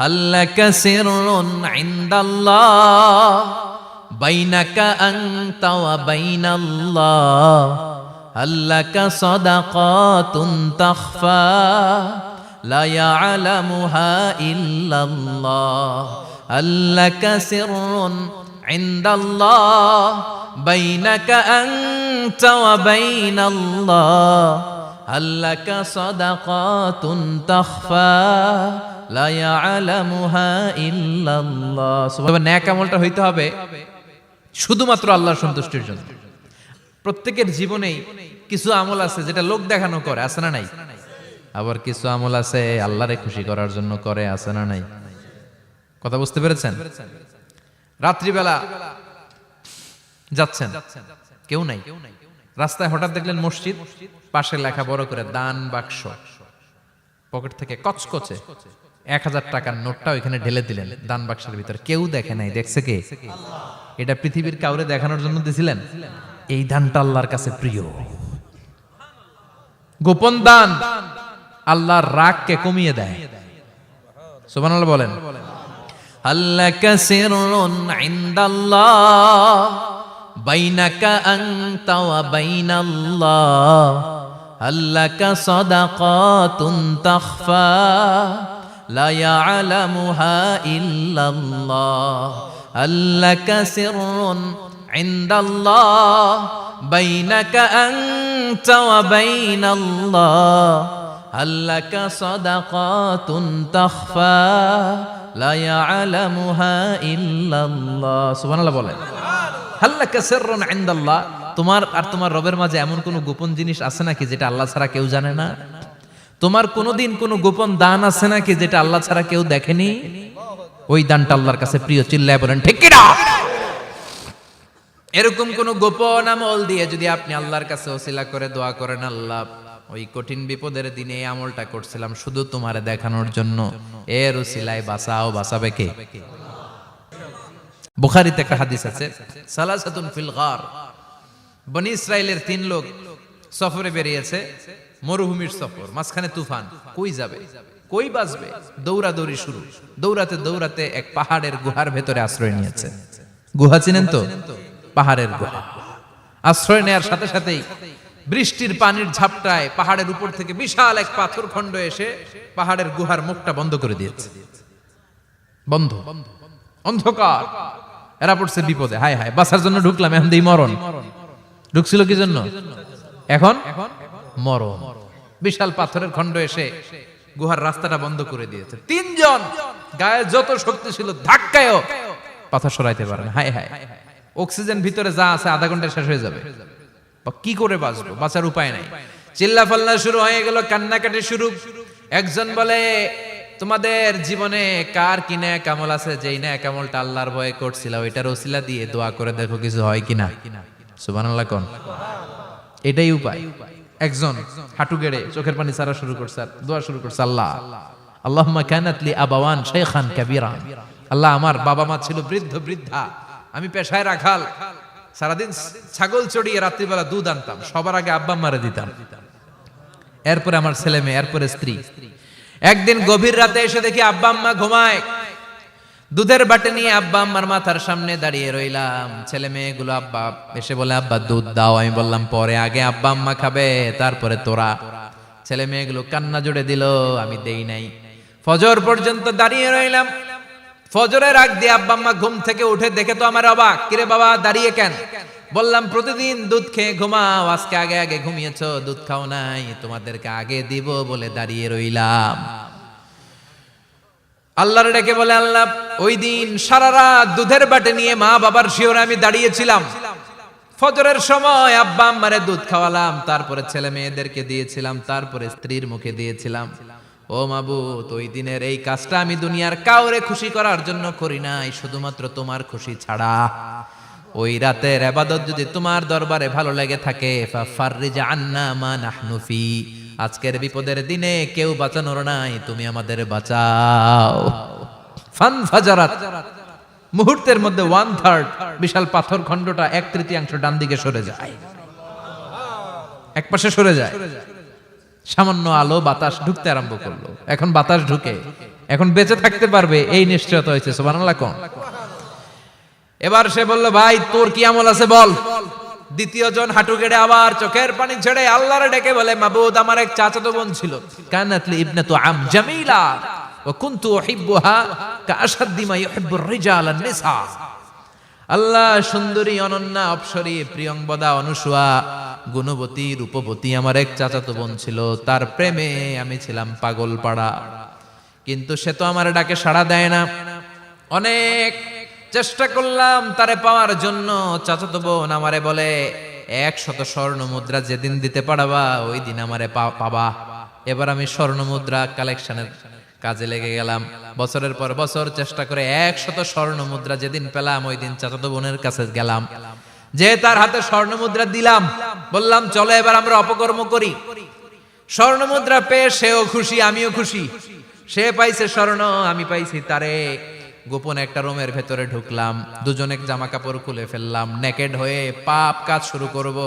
হাল্লাকা সিররুন ইনদাল্লাহ বাইনাকা আনতা ওয়া বাইনাল্লাহ হাল্লাকা সাদাকাতুন তাখফা লা ইয়ালামুহা ইল্লাল্লাহ হাল্লাকা সিররুন ইনদাল্লাহ বাইনাকা আনতা ওয়া বাইনাল্লাহ হাল্লাকা সাদাকাতুন তাখফা লা ইয়ালামুহা ইল্লাল্লাহ। সুবহানাল্লাহ। নেক আমলটা হইতে হবে শুধুমাত্র আল্লাহর সন্তুষ্টির জন্য। প্রত্যেকের জীবনেই কিছু আমল আছে যেটা লোক দেখানো করে, আছে না নাই? আবার কিছু আমল আছে আল্লাহরে খুশি করার জন্য করে, আছে না নাই? কথা বুঝতে পেরেছেন? রাত্রিবেলা যাচ্ছেন, কেউ নাই, রাস্তায় হঠাৎ দেখলেন মসজিদ, পাশে লেখা বড় করে দান বাক্স, পকেট থেকে কচকচে 1000 টাকার নোটটা ওইখানে ঢেলে দিলেন দান বাক্সের ভিতরে। কেউ দেখে নাই, দেখছে কে? এটা পৃথিবীর কাউরে দেখানোর জন্য দিছিলেন? এই দানটা আল্লাহর কাছে প্রিয়। গোপন দান আল্লাহর রাগকে কমিয়ে দেয়। সুবহানাল্লাহ বলেন। হাল্লাকা সিররুন ইনদাল্লাহ বাইনাকা আনতা ওয়া বাইনাল্লাহ হাল্লাকা সাদাকাতুন তাখফা লা ইয়ালামুহা ইল্লাল্লাহ হাল্লাকা সিররুন ইনদাল্লাহ বাইনাকা আনতা ওয়া বাইনাল্লাহ হাল্লাকা সাদাকাতুন তাখফা লা ইয়ালামুহা ইল্লাল্লাহ। সুবহানাল্লাহ বলেন। হাল্লাকা সিররুন ইনদাল্লাহ, তোমার আর তোমার রবের মাঝে এমন কোন গোপন জিনিস আছে নাকি যেটা আল্লাহ ছাড়া কেউ জানে না? তোমার কোনোদিন কোনো গোপন দান আছে নাকি যেটা আল্লাহ ছাড়া কেউ দেখেনি? ওই দানটা আল্লাহর কাছে প্রিয়। চিল্লায় বলেন ঠিক কি না? এরকম কোন গোপন আমল দিয়ে যদি আপনি আল্লাহর কাছে ওসিলা করে দোয়া করেন, আল্লাহ ওই কঠিন বিপদের দিনে এই আমলটা করছিলাম শুধু তোমারে দেখানোর জন্য, এর ওসিলায় বাঁচাও, বাঁচাবে কে? বুখারীতে একটা হাদিস আছে, সালাসাতুন ফিল গার, বনি ইসরাইলের 3 লোক সফরে বেরিয়েছে, মরুভূমির সফর, মাঝখানে তুফান, কই যাবে, কই বাঁচবে, দৌড়াদৌড়ি শুরু। দৌড়াতে দৌড়াতে এক পাহাড়ের গুহার ভেতরে আশ্রয় নিয়েছে। গুহা চিনেন তো? পাহাড়ের গুহা। আশ্রয় নেয়ার সাথে সাথেই বৃষ্টির পানির ঝাপটায় পাহাড়ের উপর থেকে বিশাল এক পাথর খণ্ড এসে পাহাড়ের গুহার মুখটা বন্ধ করে দিয়েছে। বন্ধ, অন্ধকার। এরা পড়ছে বিপদে, হায় হায় বাঁচার জন্য ঢুকলাম, এখন দেই মরণ। ঢুকছিল কি জন্য? এখন মরণ। বিশাল পাথরের খণ্ড এসে গুহার রাস্তাটা বন্ধ করে দিয়েছে। 3 জন গায়ে যত শক্তি ছিল ধাক্কায়ও পাথর সরাইতে পারে না। হায় হায়, অক্সিজেন ভিতরে যা আছে আধা ঘন্টায় শেষ হয়ে যাবে। কি করে বাঁচবো? বাঁচার উপায় নাই। চিল্লা ফাল্লা শুরু হয়ে গেল, কান্নাকাটি শুরু। একজন বলে, তোমাদের জীবনে কার কি নেক আমল আছে যেই নেক আমলটা আল্লাহর ভয়ে করছিল, ওইটার ওসিলা দিয়ে দোয়া করে দেখো কিছু হয় কিনা। সুবহানাল্লাহ কোন? এটাই উপায়। একজন হাঁটু গেড়ে চোখের পানি ছাড়া শুরু করছে, দোয়া শুরু করছে, আল্লাহ আল্লাহুম্মা কানাত লি আবাওয়ান শাইখান কাবীরা, আল্লাহ আমার বাবা মা ছিল বৃদ্ধ বৃদ্ধা, আমি পেশায় রাখাল, সারাদিন ছাগল চড়িয়ে রাত্রিবেলা দুধ আনতাম, সবার আগে আব্বা আম্মারে দিতাম, এরপরে আমার ছেলে মেয়ে, এরপরে স্ত্রী। একদিন গভীর রাতে এসে দেখি আব্বা আম্মা ঘুমায়, দুধের বাটি নিয়ে আব্বা আম্মার মাথার সামনে দাঁড়িয়ে রইলাম। ছেলে মেয়েগুলো আব্বা এসে বলে, আব্বা দুধ দাও। আমি বললাম পরে, আগে আব্বা আম্মা খাবে তারপরে তোরা। ছেলে মেয়েগুলো কান্না জুড়ে দিল, আমি দেই নাই। ফজর পর্যন্ত দাঁড়িয়ে রইলাম। ফজরের আগ দিয়ে আব্বা আম্মা ঘুম থেকে উঠে দেখে তো আমার অবাক, কিরে বাবা দাঁড়িয়ে কেন? বললাম প্রতিদিন দুধ খেয়ে ঘুমাও, আজকে আগে আগে ঘুমিয়েছো, দুধ খাও নাই, তোমাদেরকে আগে দিব বলে দাঁড়িয়ে রইলাম। আল্লাহর ডেকে বলে, আল্লাহ ওই দিন সারা রাত দুধের বাটি নিয়ে মা বাবার শিওরে আমি দাঁড়িয়েছিলাম, ফজরের সময় আব্বা আম্মারে দুধ খাওয়ালাম, তারপরে ছেলে মেয়েদেরকে দিয়েছিলাম, তারপরে স্ত্রীর মুখে দিয়েছিলাম। ও মাবুদ, ওই দিনের এই কাজটা আমি দুনিয়ার কাউরে খুশি করার জন্য করি নাই, শুধুমাত্র তোমার খুশি ছাড়া। ওই রাতের ইবাদত যদি তোমার দরবারে ভালো লেগে থাকে, ফাফাররিজ আন্না মা নাহনু ফি, আজকের বিপদের দিনে কেউ বাঁচানোর নাই, তুমি আমাদের বাঁচাও। ফানফাজারাত, মুহূর্তের মধ্যে 1/3 বিশাল পাথর খণ্ডটা 1/3 ডান দিকে সরে যায়, এক পাশে সরে যায়। সামান্য আলো বাতাস ঢুকতে আরম্ভ করলো। এখন বাতাস ঢুকে এখন বেঁচে থাকতে পারবে এই নিশ্চয়তা হয়েছে। সুবহানাল্লাহ কোন। এবার সে বলল, ভাই তোর কি আমল আছে বল। দ্বিতীয় জন হাঁটু গেড়ে আবার চোখের পানি ছেড়ে আল্লাহরে ডেকে বলে, মাবুদ আমার এক চাচাতো বোন ছিল, কানাতলি ইবনাতু আম জামিলা ওয়া কুনতু উহিব্বুহা কাআশাদ্দি মা ইউহিব্বুর রিজাল আন-নিসা। আল্লাহ সুন্দরী, অনন্যা, অপ্সরী, প্রিয়ংবদা, অনুসুয়া, গুণবতী, রূপবতী আমার এক চাচাতো বোন ছিল, তার প্রেমে আমি ছিলাম পাগল পাড়া। কিন্তু সে তো আমার ডাকে সাড়া দেয় না। অনেক চেষ্টা করলাম তারে পাওয়ার জন্য। চাচাতো বোন আমারে বলে, 100 স্বর্ণ মুদ্রা যেদিন দিতে পারবা ওই দিন আমারে পাবা। এবার আমি স্বর্ণ মুদ্রা কালেকশনের কাজে লেগে গেলাম। বছরের পর বছর চেষ্টা করে 100 স্বর্ণ মুদ্রা যেদিন পেলাম ওই দিন চাচাতো বোনের কাছে গেলাম, যে তার হাতে স্বর্ণ মুদ্রা দিলাম, বললাম চলো এবার আমরা অপকর্ম করি। স্বর্ণ মুদ্রা পেয়ে সেও খুশি, আমিও খুশি। সে পাইছে স্বর্ণ, আমি পাইছি তারে। গোপন একটা রুমের ভেতরে ঢুকলাম, দুজনে জামা কাপড় খুলে ফেললাম, নেকেড হয়ে পাপ কাজ শুরু করব।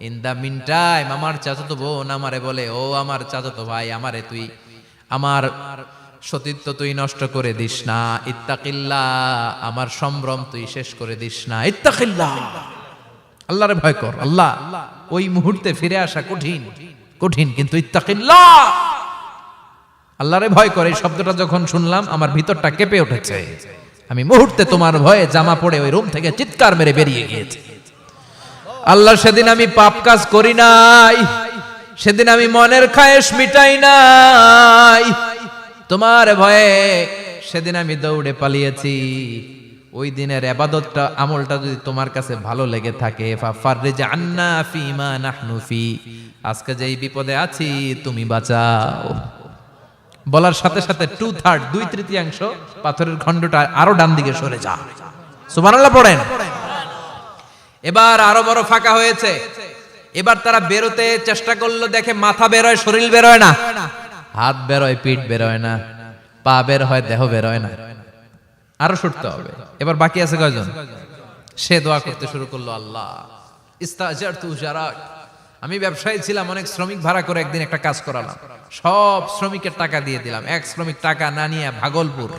ইন দা মিন টাইম আমার চাচাতো বোন আমারে বলে, ও আমার চাচাতো ভাই, আমারে তুই আমার সতীত্ব তুই নষ্ট করে দিস না, ইত্তাকিল্লাহ, আমার সম্ভ্রম তুই শেষ করে দিস না, ইত্তাকিল্লাহ, আল্লাহরে ভয় কর। আল্লাহ ওই মুহূর্তে ফিরে আসা কঠিন কঠিন, কিন্তু ইত্তাকিল্লাহ, আল্লাহরে ভয় করে, এই শব্দটা যখন শুনলাম আমার ভিতরটা কেঁপে উঠেছে। আমি মুহূর্তে তোমার ভয়ে জামা পড়ে ওই রুম থেকে চিৎকার মেরে বেরিয়ে গিয়েছি। আল্লাহ সেদিন আমি পাপ কাজ করি নাই, সেদিন আমি মনের খায়েশ মিটাই নাই, তোমার ভয়ে সেদিন আমি দৌড়ে পালিয়েছি। ওই দিনের ইবাদতটা, আমলটা যদি তোমার কাছে ভালো লেগে থাকে, ফাফাররিজ আন্না ফিমা নাহনু ফি, আজকে যেই বিপদে আছি তুমি বাঁচাও। বলার সাথে সাথে 2/3 2/3 পাথরের খণ্ডটা আরো ডান দিকে সরে যা। সুবহানাল্লাহ পড়েন। এবার আরো বড় ফাঁকা হয়েছে। এবার তারা বেরোতে চেষ্টা করলো, দেখে মাথা বেরোয়, শরীর বেরোয় না, হাত বেরোয়, পিঠ বেরোয় না, পা বের হয়, দেহ বেরোয় না, আরো ছুটতে হবে। এবার বাকি আছে কয়জন? সে দোয়া করতে শুরু করলো, আল্লাহ ইস্তাজারতু উজারাক, আমি ব্যবসায়ী ছিলাম, অনেক শ্রমিক ভাড়া করে একদিন একটা কাজ করালাম, সব শ্রমিকের টাকা দিয়ে দিলাম। এক শ্রমিক টাকা না নিয়ে ভাগলপুর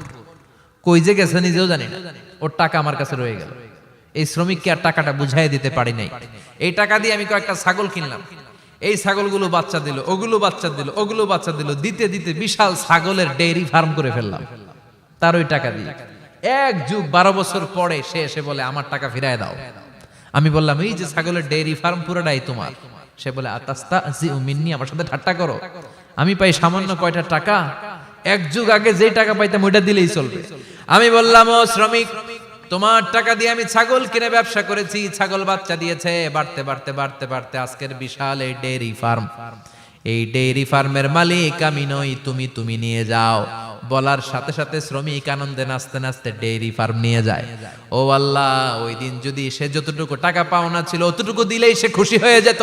কই যে গেছে নিজেও জানি না, ওর টাকা আমার কাছে রয়ে গেল। এই শ্রমিককে আর টাকাটা বুঝাই দিতে পারি নাই। এই টাকা দিয়ে আমি কয়েকটা ছাগল কিনলাম, এই ছাগলগুলো বাচ্চা দিল, ওগুলো বাচ্চা দিল, ওগুলো বাচ্চা দিল, দিতে দিতে বিশাল ছাগলের ডেইরি ফার্ম করে ফেললাম তার ওই টাকা দিয়ে। 1 যুগ 12 বছর পরে সে এসে বলে, আমার টাকা ফিরায় দাও। আমি বললাম, এই যে ছাগলের ডেইরি ফার্ম পুরোটাই তোমার। সে বলে, আতাস্তাজিউ মিন্নি, আমার সাথে ঠাট্টা করো? আমি পাই সামান্য কয়টা টাকা, 1 যুগ আগে যে টাকা পাইতাম ওইটা দিলেই চলবে। আমি বললাম, ও শ্রমিক, তোমার টাকা দিয়ে আমি ছাগল কিনে ব্যবসা করেছি, ছাগল বাচ্চা দিয়েছে, বাড়তে বাড়তে বাড়তে বাড়তে আজকের বিশাল এই ডেইরি ফার্ম, এই ডেইরি ফার্মের মালিক আমি নই, তুমি নিয়ে যাও। বলার সাথে সাথে শ্রমিক আনন্দে নাচতে নাচতে ডেইরি ফার্ম নিয়ে যায়। ও আল্লাহ, ওই দিন যদি সে যতটুকু টাকা পাওনা ছিল অতটুকু দিলেই সে খুশি হয়ে যেত,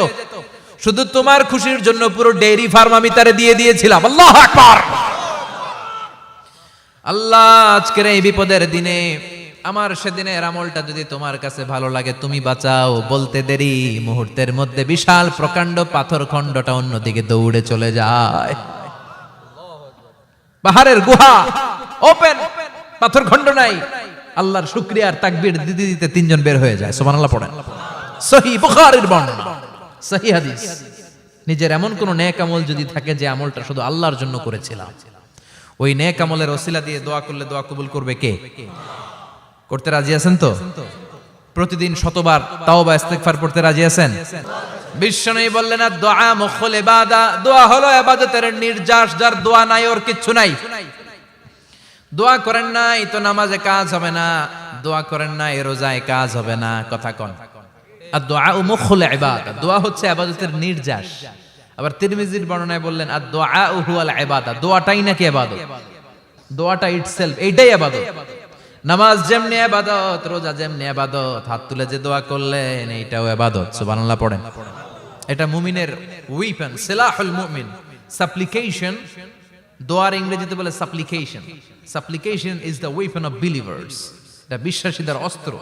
শুধু তোমার খুশির জন্য পুরো ডেইরি ফার্ম আমি তারে দিয়ে দিয়েছিলাম। আল্লাহু আকবার। আল্লাহ, আজকের এই বিপদের দিনে আমার সেদিনের আমলটা যদি তোমার কাছে ভালো লাগে তুমি বাঁচাও। বলতে দেরি, মুহূর্তের মধ্যে বিশাল প্রকাণ্ড পাথর খণ্ডটা অন্যদিকে দৌড়ে চলে যায়। পাহাড়ের গুহা ওপেন, পাথর খণ্ড নাই। আল্লাহর শুকরিয়া আর তাকবীর দিতে দিতে 3 জন বের হয়ে যায়। সুবহানাল্লাহ পড়েন। সহিহ বুখারীর বর্ণনা, সহিহ হাদিস। নিজের এমন কোন নেক আমল যদি থাকে যে আমলটা শুধু আল্লাহর জন্য করেছিলাম, ওই নেক আমলের ওসিলা দিয়ে দোয়া করলে দোয়া কবুল করবে কে? করতে রাজি আছেন তো? প্রতিদিন 100 বার তাওবা ইস্তিগফার পড়তে রাজি আছেন? বিশ্বনবী বললেন, দোয়া মুখুল ইবাদা, দোয়া হলো ইবাদতের নির্যাস, যার দোয়া নাই ওর কিচ্ছু নাই। দোয়া করেন নাই তো নামাজে কাজ হবে না, দোয়া করেন নাই রোজায় কাজ হবে না। কথা কোন? আর দোয়া মুখুল ইবাদা, দোয়া হচ্ছে ইবাদতের নির্যাস। আবার তিরমিজির বর্ণনায় বললেন, আর দোয়া হুয়াল ইবাদা, দোয়াটাই নাকি ইবাদত, দোয়াটা ইটসেলফ এইটাই ইবাদত। নামাজ যেমনি ইবাদত, রোজা যেমনি ইবাদত, হাত তুলে যে দোয়া করলেন এইটাও ইবাদত। সুবহানাল্লাহ পড়েন। এটা মুমিনের ওয়েপন, সিলাহুল মুমিন। সাপ্লিকেশন, দোয়ার ইংরেজিতে বলে সাপ্লিকেশন। সাপ্লিকেশন is the weapon of believers. এটা বিশ্বাসীদের অস্ত্র।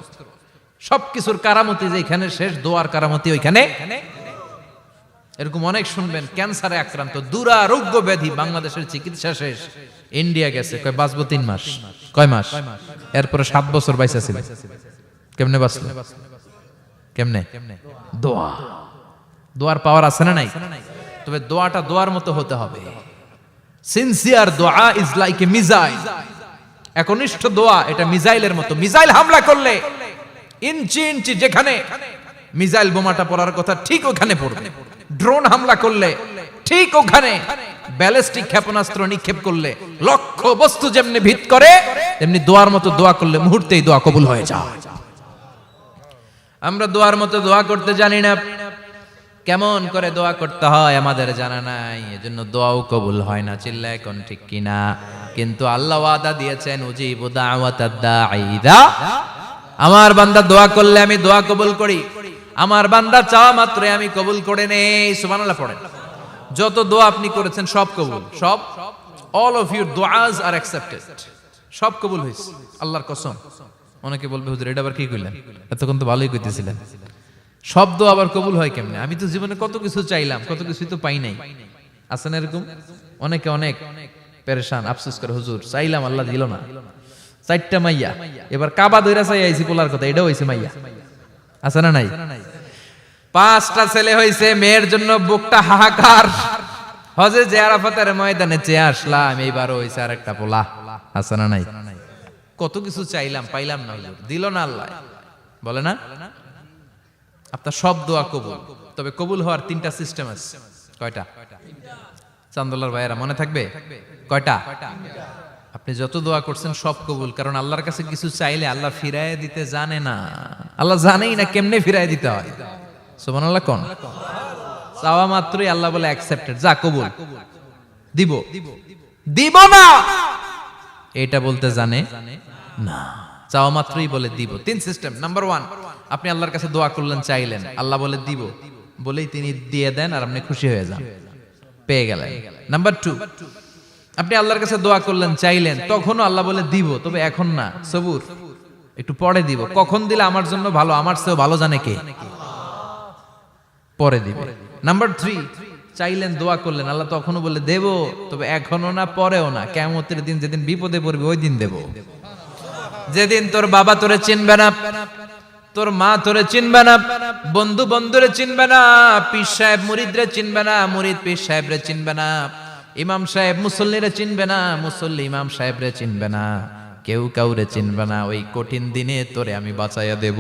সবকিছুর কারামতি যেখানে শেষ, দোয়ার কারামতি ওইখানে। এরকম অনেক শুনবেন ক্যান্সারে আক্রান্ত, দুরারোগ্য ব্যাধি, বাংলাদেশের চিকিৎসা শেষ, ইন্ডিয়া গেছে, কয় বাঁচবো 3 মাস, কয় মাস, এরপরে 7 বছর বাইসা ছিল। কেমনে বাঁচলো? কেমনে? দোয়া। দোয়ার পাওয়ার আছে না নাই? তবে দোয়াটা দোয়ার মতো হতে হবে। সিনসিয়ার দোয়া ইজ লাইক এ মিসাইল। একনিষ্ঠ দোয়া এটা মিসাইলের মতো। মিসাইল হামলা করলে ইঞ্চি ইঞ্চি যেখানে মিসাইল বোমাটা পড়ার কথা ঠিক ওখানে পড়বে। ড্রোন হামলা করলে ঠিক ওখানে, ব্যালিস্টিক ক্ষেপণাস্ত্র নিক্ষেপ করলে লক্ষ্য বস্তু যেমনি ভিত করে, তেমনি দোয়ার মতো দোয়া করলে মুহূর্তেই দোয়া কবুল হয়ে যায়। আমরা দোয়ার মতো দোয়া করতে জানি না, কেমন করে দোয়া করতে হয় আমাদের জানা নাই, এজন্য দোয়াও কবুল হয় না। চিল্লায় কোন ঠিক কিনা? কিন্তু আল্লাহ ওয়াদা দিয়েছেন, উজিবু দাওয়াতাদ দাঈ ইযা, আমার বান্দা দোয়া করলে আমি দোয়া কবুল করি, আমার বান্দা চাওয়া মাত্রই আমি কবুল করে নেই। সুবহানাল্লাহ পড়েন। যত দোয়া আপনি করেছেন সব কবুল, সব, অল অফ ইউর দুআস আর অ্যাকসেপ্টেড, সব কবুল হয়েছে আল্লাহর কসম। অনেকে বলবে হুজুর এটা আবার কি কইলেন, এতক্ষণ তো ভালোই কইতেছিলেন, সব দোয়া আবার কবুল হয় কেমনে? আমি তো জীবনে কত কিছু চাইলাম, কত কিছুই তো পাই নাই। আছে না এরকম? অনেকে অনেক পেরেশান, আফসোস করে, হুজুর চাইলাম আল্লাহ দিল না। 4টা মাইয়া, এবার কাবা ধইরা চাই আইছি পোলার কথা, এটাও হইছে মাইয়া। আছে না নাই? 5টা ছেলে হইছে, মেয়ের জন্য বুকটা হাহাকার। হজে যে আরাফাতের ময়দানে চেয়ে আসলাম, এইবারও হইছে আরেকটা পোলা। আছে না নাই? কত কিছু চাইলাম, পাইলাম না, হুজুর দিল না আল্লাহ। বলে না আপনার সব দোয়া কবুল, তবে কবুল হওয়ার 3টা সিস্টেম আছে। কয়টা? চান্দুল্লাহর ভাইয়েরা মনে থাকবে? কয়টা? আপনি যত দোয়া করছেন সব কবুল, কারণ আল্লাহর কাছে কিছু চাইলে আল্লাহ ফিরায় দিতে জানে না, আল্লাহ জানেই না কেমনে ফিরায় দিতে হয়। সুবহানাল্লাহ কোন? চাওয়া মাত্রই আল্লাহ বলে অ্যাকসেপ্টেড, যা কবুল, দিব দিব না এটা বলতে জানে না, চাওয়া মাত্রই বলে দিব। 3 সিস্টেম। নাম্বার 1, আপনি আল্লাহর কাছে দোয়া করলেন, চাইলেন, আল্লাহ বলে দিব, বলেই তিনি দিয়ে দেন আর আপনি খুশি হয়ে যান, পেয়ে গেলেন। নাম্বার 2, আপনি আল্লাহর কাছে দোয়া করলেন, চাইলেন, তখনও আল্লাহ বলে দিব, তবে এখন না, সবুর, একটু পরে দিব। কখন দিলে আমার জন্য ভালো, আমার চেয়েও ভালো জানে কে, পরে দিবে। নাম্বার 3, চাইলেন, দোয়া করলেন, আল্লাহ তখনও বলে দেব, তবে এখনো না, পরেও না, কিয়ামতের দিন যেদিন বিপদে পড়বে ওই দিন দেব। যেদিন তোর বাবা তোরে চিনবে না, তোর মা তোরে চিনবে না, বন্ধু বন্ধুরে চিনবে না, পীর সাহেব মুরিদরে চিনবে না, মুরিদ পীর সাহেবরে চিনবে না, ইমাম সাহেব মুসল্লিরে চিনবে না, মুসল্লি ইমাম সাহেবরে চিনবে না, কেউ কাউরে চিনবে না। ওই কঠিন দিনে তোরে আমি বাঁচাইয়া দেব।